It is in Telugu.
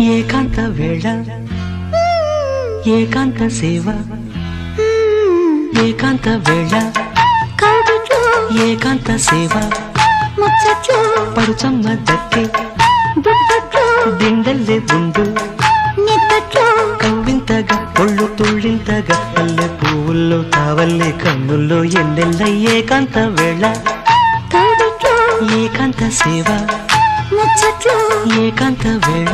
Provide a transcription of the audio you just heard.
ఏకాంత వేళ ఏకాంత సేవ ఏకాంత వేళ ఏకాంత సేవ పడుచమ్మ దక్కి ದಿಂಡಲ್ಲೇ ఉండు కవ్వింతగా ఒళ్ళు తుళ్ళింతగా పల్లె పువ్వుల్లో తావల్లే కన్నుల్లో ఎన్నెల్ల ఏకాంత వేళ ఏకాంత సేవ ఏకాంత వేళ